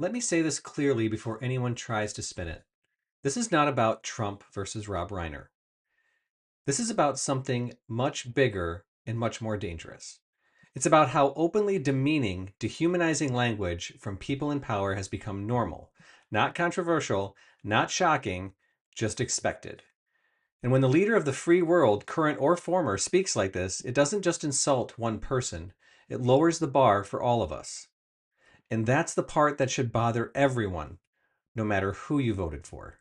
Let me say this clearly before anyone tries to spin it. This is not about Trump versus Rob Reiner. This is about something much bigger and much more dangerous. It's about how openly demeaning, dehumanizing language from people in power has become normal, not controversial, not shocking, just expected. And when the leader of the free world, current or former, speaks like this, it doesn't just insult one person, it lowers the bar for all of us. And that's the part that should bother everyone, no matter who you voted for.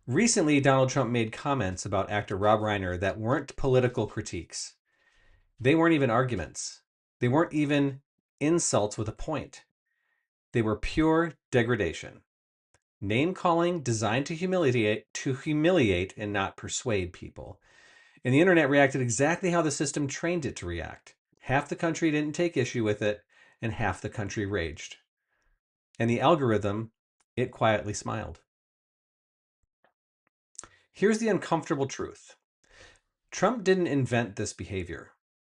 Recently, Donald Trump made comments about actor Rob Reiner that weren't political critiques. They weren't even arguments. They weren't even insults with a point. They were pure degradation. Name calling designed to humiliate and not persuade people. And the internet reacted exactly how the system trained it to react. Half the country didn't take issue with it, and half the country raged. And the algorithm, it quietly smiled. Here's the uncomfortable truth. Trump didn't invent this behavior.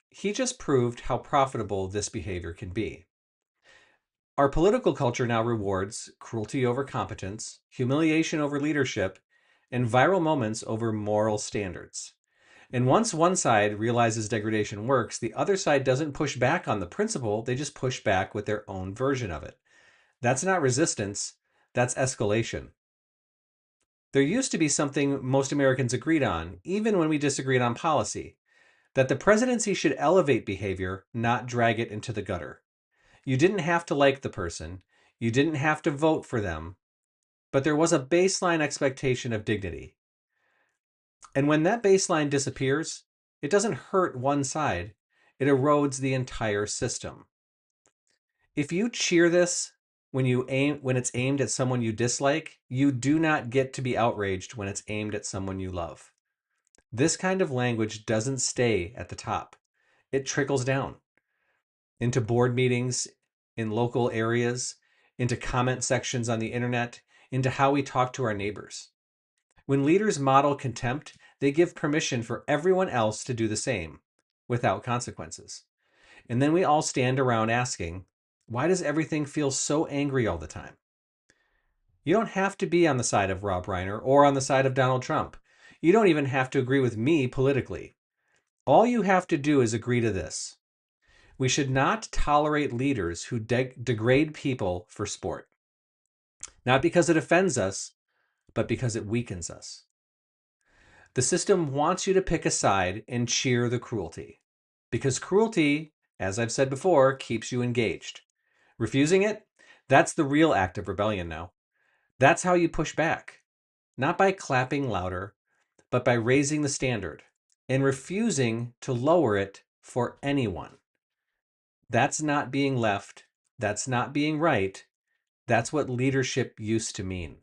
He just proved how profitable this behavior can be. Our political culture now rewards cruelty over competence, humiliation over leadership, and viral moments over moral standards. And once one side realizes degradation works, the other side doesn't push back on the principle, they just push back with their own version of it. That's not resistance, that's escalation. There used to be something most Americans agreed on, even when we disagreed on policy, that the presidency should elevate behavior, not drag it into the gutter. You didn't have to like the person, you didn't have to vote for them, but there was a baseline expectation of dignity. And when that baseline disappears, it doesn't hurt one side, it erodes the entire system. If you cheer this when it's aimed at someone you dislike, you do not get to be outraged when it's aimed at someone you love. This kind of language doesn't stay at the top. It trickles down into board meetings in local areas, into comment sections on the internet, into how we talk to our neighbors. When leaders model contempt, they give permission for everyone else to do the same without consequences. And then we all stand around asking, why does everything feel so angry all the time? You don't have to be on the side of Rob Reiner or on the side of Donald Trump. You don't even have to agree with me politically. All you have to do is agree to this. We should not tolerate leaders who degrade people for sport. Not because it offends us, but because it weakens us. The system wants you to pick a side and cheer the cruelty. Because cruelty, as I've said before, keeps you engaged. Refusing it, that's the real act of rebellion now. That's how you push back. Not by clapping louder, but by raising the standard and refusing to lower it for anyone. That's not being left. That's not being right. That's what leadership used to mean.